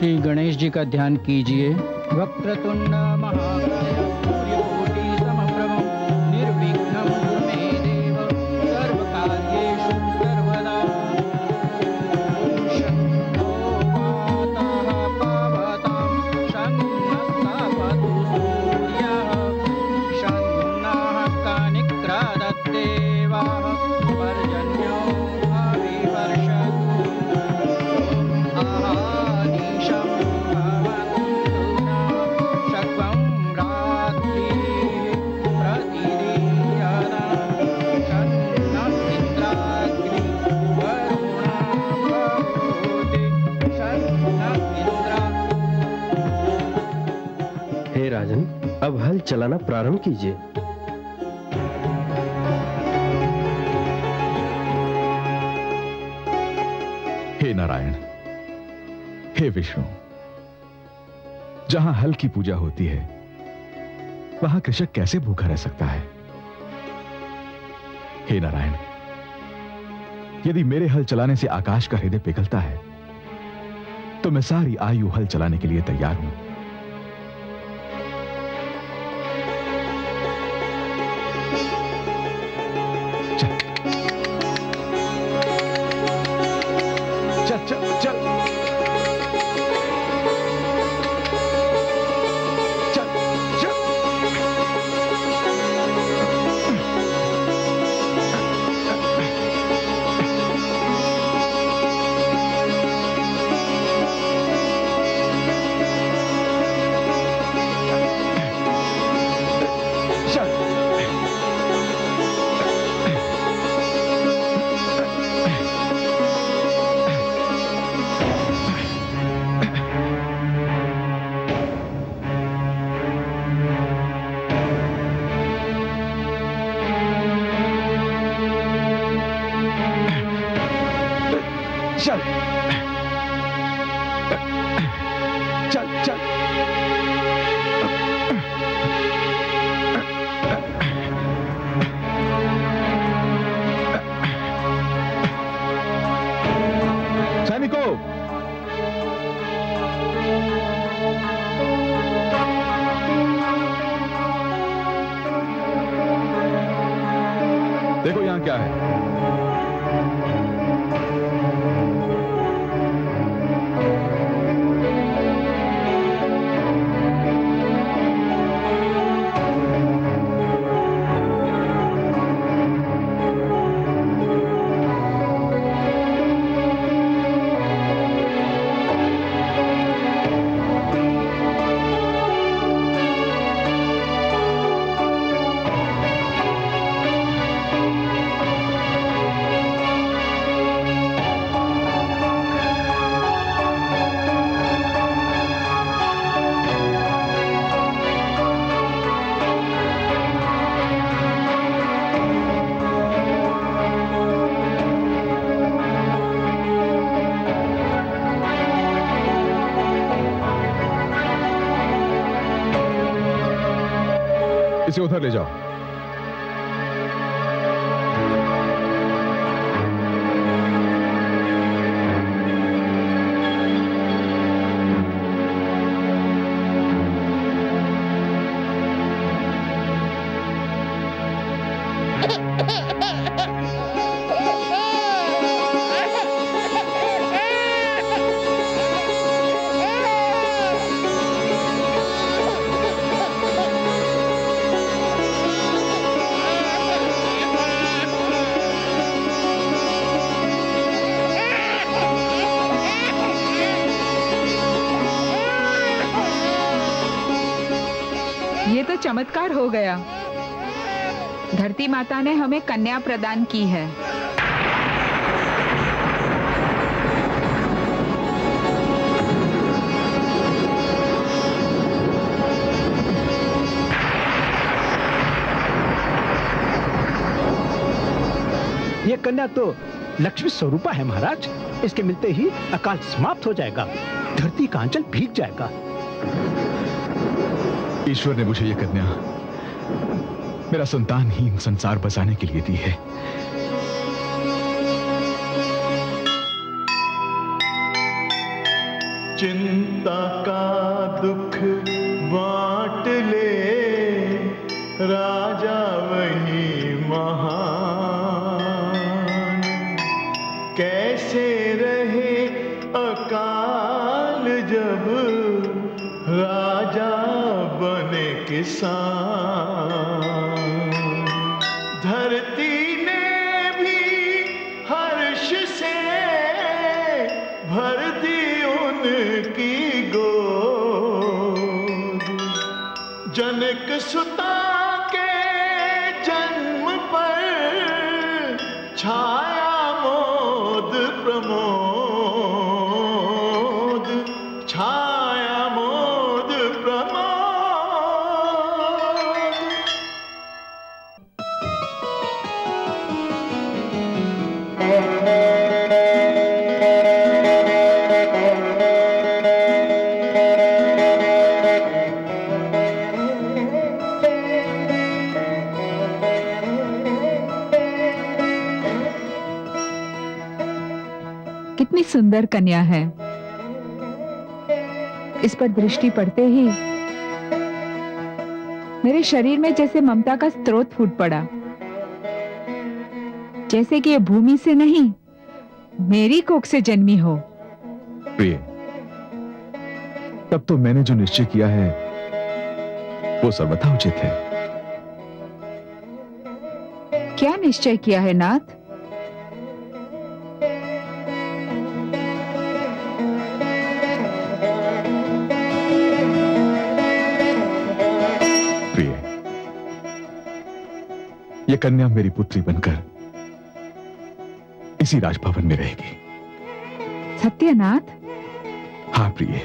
श्री गणेश जी का ध्यान कीजिए। वक्रतुंड महाकाय सूर्यकोटि समप्रभ निर्विघ्नं कुरु मे देव सर्वकार्येषु सर्वदा। शन्नो मातः पावतां शन्नस्तापतु सूर्यः शन्नः कानिक्रदद्देवाः पर्जन्यो अभिवर्षतु। आहानिशं भवन्तु नः शक्वं रात्रिः प्रतिदिनं शन्नः इन्द्राग्निः वरुणः भवति शन्नः इन्द्रः। हे राजन, अब हल चलाना प्रारंभ कीजिए। हे नारायण, हे विष्णु, जहां हल की पूजा होती है वहां कृषक कैसे भूखा रह सकता है? हे नारायण, यदि मेरे हल चलाने से आकाश का हृदय पिघलता है तो मैं सारी आयु हल चलाने के लिए तैयार हूं। चल चल चल चल चल। चल चल चल। सैनिकों, देखो यहां क्या है। इसे उधर ले जाओ। ये तो चमत्कार हो गया। धरती माता ने हमें कन्या प्रदान की है। ये कन्या तो लक्ष्मी स्वरूपा है महाराज। इसके मिलते ही अकाल समाप्त हो जाएगा, धरती का अंचल भीग जाएगा। ईश्वर ने मुझे यह कन्या मेरा संतानहीन संसार बसाने के लिए दी है। चिंता का दुख बांट ले, राजा वही महान। कैसे रहे अकाल जब राजा बने किसान। धरती ने भी हर्ष से भर दी उनकी गोद। जनक सुता के जन्म पर छाया मोद प्रमोद, छाया मोद प्रमोद। कितनी सुंदर कन्या है। इस पर दृष्टि पड़ते ही मेरे शरीर में जैसे ममता का स्रोत फूट पड़ा, जैसे कि ये भूमि से नहीं मेरी कोख से जन्मी हो। प्रिय, तब तो मैंने जो निश्चय किया है वो सर्वथा उचित है। क्या निश्चय किया है नाथ? ये कन्या मेरी पुत्री बनकर इसी राजभवन में रहेगी। सत्यनाथ? हाँ प्रिय,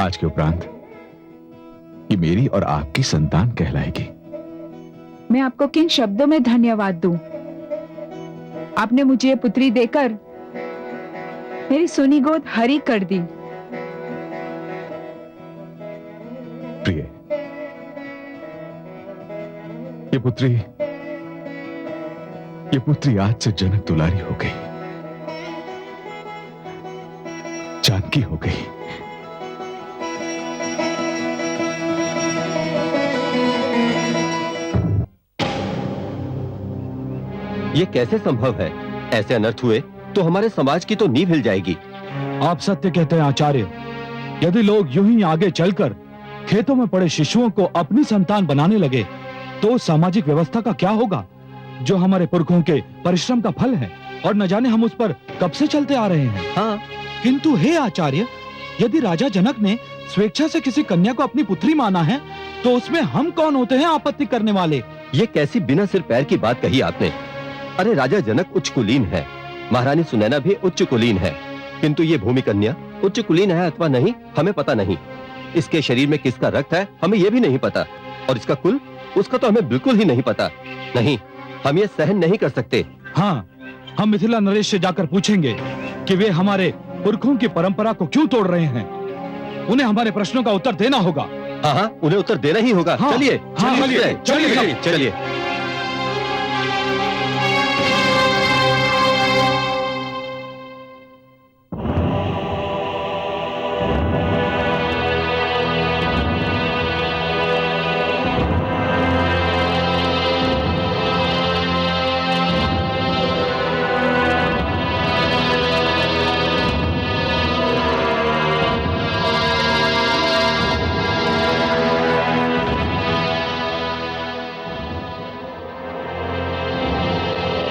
आज के उपरांत ये मेरी और आपकी संतान कहलाएगी। मैं आपको किन शब्दों में धन्यवाद दूं? आपने मुझे ये पुत्री देकर मेरी सुनी गोद हरी कर दी। प्रिय, ये पुत्री आज से जनक दुलारी हो गई, जानकी हो गई। ये कैसे संभव है? ऐसे अनर्थ हुए तो हमारे समाज की तो नींव हिल जाएगी। आप सत्य कहते हैं आचार्य। यदि लोग यूं ही आगे चलकर खेतों में पड़े शिशुओं को अपनी संतान बनाने लगे तो सामाजिक व्यवस्था का क्या होगा, जो हमारे पुरखों के परिश्रम का फल है और न जाने हम उस पर कब से चलते आ रहे हैं। हाँ, किंतु हे आचार्य, यदि राजा जनक ने स्वेच्छा से किसी कन्या को अपनी पुत्री माना है तो उसमें हम कौन होते हैं आपत्ति करने वाले? ये कैसी बिना सिर पैर की बात कही आपने। अरे राजा जनक उच्च कुलीन है, महारानी सुनैना भी उच्च कुलीन है, किंतु ये भूमि कन्या उच्च कुलीन है अथवा नहीं हमें पता नहीं। इसके शरीर में किसका रक्त है हमें यह भी नहीं पता, और इसका कुल उसका तो हमें बिल्कुल ही नहीं पता। नहीं, हम ये सहन नहीं कर सकते। हाँ, हम मिथिला नरेश से जाकर पूछेंगे कि वे हमारे पुरखों की परंपरा को क्यों तोड़ रहे हैं। उन्हें हमारे प्रश्नों का उत्तर देना होगा। हाँ हाँ, उन्हें उत्तर देना ही होगा। हाँ, चलिए हाँ, चलिए चलिए चलिए।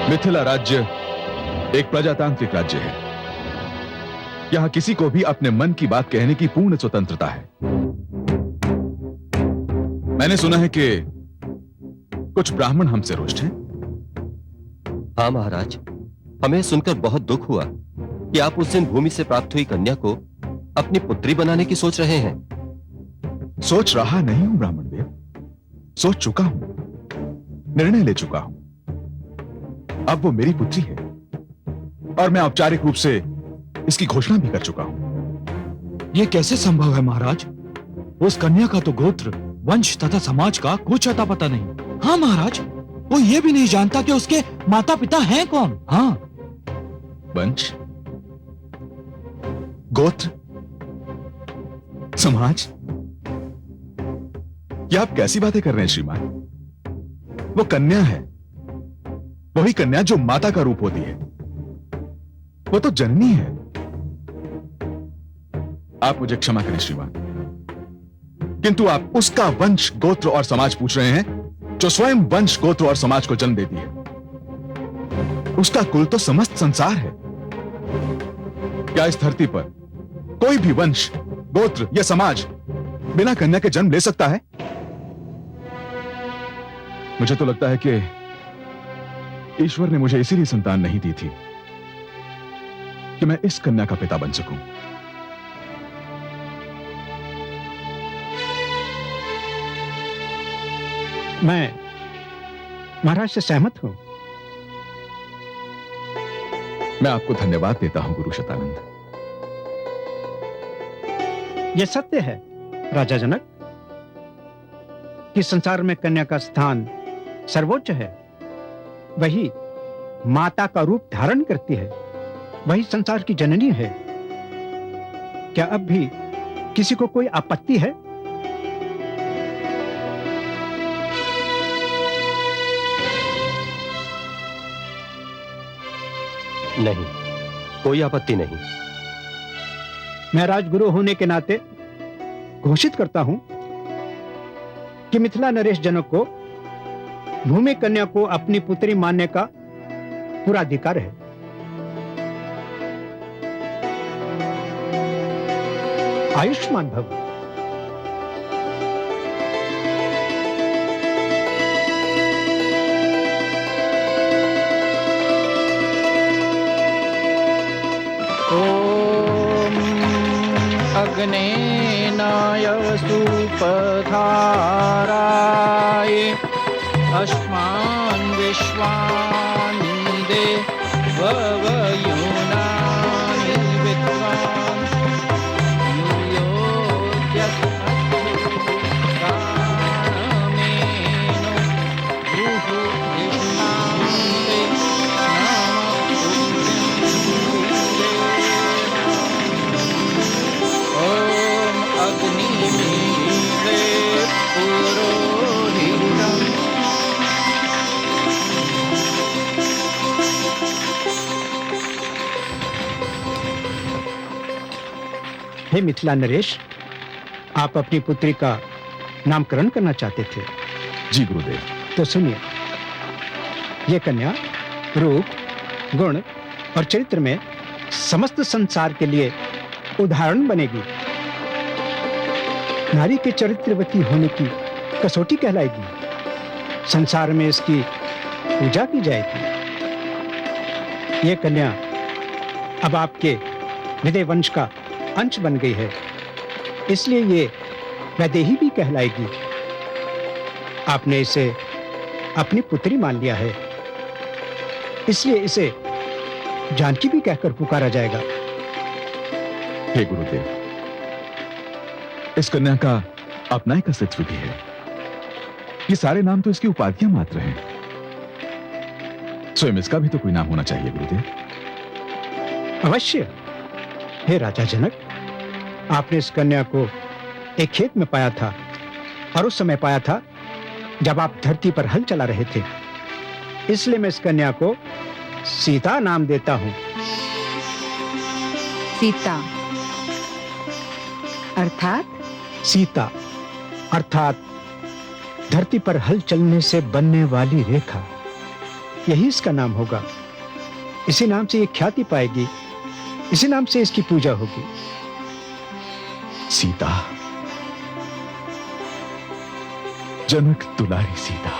मिथिला राज्य एक प्रजातांत्रिक राज्य है। यहां किसी को भी अपने मन की बात कहने की पूर्ण स्वतंत्रता है। मैंने सुना है कि कुछ ब्राह्मण हमसे रुष्ट हैं। हाँ महाराज, हमें सुनकर बहुत दुख हुआ कि आप उस दिन भूमि से प्राप्त हुई कन्या को अपनी पुत्री बनाने की सोच रहे हैं। सोच रहा नहीं हूं ब्राह्मण देव, सोच चुका हूं, निर्णय ले चुका हूं। अब वो मेरी पुत्री है और मैं औपचारिक रूप से इसकी घोषणा भी कर चुका हूं। ये कैसे संभव है महाराज? उस कन्या का तो गोत्र, वंश तथा समाज का कुछ अता पता नहीं। हाँ महाराज, वो ये भी नहीं जानता कि उसके माता पिता हैं कौन। हाँ, वंश, गोत्र, समाज, ये आप कैसी बातें कर रहे हैं श्रीमान? वो कन्या है, वही कन्या जो माता का रूप होती है। वो तो जननी है। आप मुझे क्षमा करें श्रीमान, किंतु आप उसका वंश, गोत्र और समाज पूछ रहे हैं जो स्वयं वंश, गोत्र और समाज को जन्म देती है। उसका कुल तो समस्त संसार है। क्या इस धरती पर कोई भी वंश, गोत्र या समाज बिना कन्या के जन्म ले सकता है? मुझे तो लगता है कि ईश्वर ने मुझे इसीलिए संतान नहीं दी थी कि मैं इस कन्या का पिता बन सकूं। मैं महाराज से सहमत हूं। मैं आपको धन्यवाद देता हूं गुरु शतानंद। यह सत्य है राजा जनक कि संसार में कन्या का स्थान सर्वोच्च है। वही माता का रूप धारण करती है, वही संसार की जननी है। क्या अब भी किसी को कोई आपत्ति है? नहीं, कोई आपत्ति नहीं। मैं राजगुरु होने के नाते घोषित करता हूं कि मिथिला नरेश जनक को भूमि कन्या को अपनी पुत्री मानने का पूरा अधिकार है। आयुष्मान भव। ॐ अग्नेनाय सुपथाराय अस्मान् विश्वानि देवयुनानि विद्वान् यूयोऽद्यस्तु प्राणमेनो भूभुतिष्ठान्ते ॐ अग्निमीळे पुरोहितम् हे मिथिला नरेश, आप अपनी पुत्री का नामकरण करना चाहते थे। जी गुरुदेव। तो सुनिए, यह कन्या रूप, गुण और चरित्र में समस्त संसार के लिए उदाहरण बनेगी। नारी के चरित्रवती होने की कसौटी कहलाएगी। संसार में इसकी पूजा की जाएगी। यह कन्या अब आपके हृदय वंश का अंश बन गई है, इसलिए ये वैदेही भी कहलाएगी। आपने इसे अपनी पुत्री मान लिया है, इसलिए इसे जानकी भी कहकर पुकारा जाएगा। हे गुरुदेव, इस कन्या का अपना एक अस्तित्व भी है। ये सारे नाम तो इसकी उपाधियां मात्र हैं। स्वयं इसका भी तो कोई नाम होना चाहिए गुरुदेव। अवश्य। हे राजा जनक, आपने इस कन्या को एक खेत में पाया था, और उस समय पाया था जब आप धरती पर हल चला रहे थे। इसलिए मैं इस कन्या को सीता नाम देता हूं। सीता अर्थात? सीता अर्थात धरती पर हल चलने से बनने वाली रेखा, यही इसका नाम होगा। इसी नाम से ये ख्याति पाएगी, इसी नाम से इसकी पूजा होगी। सीता, जनक दुलारी सीता।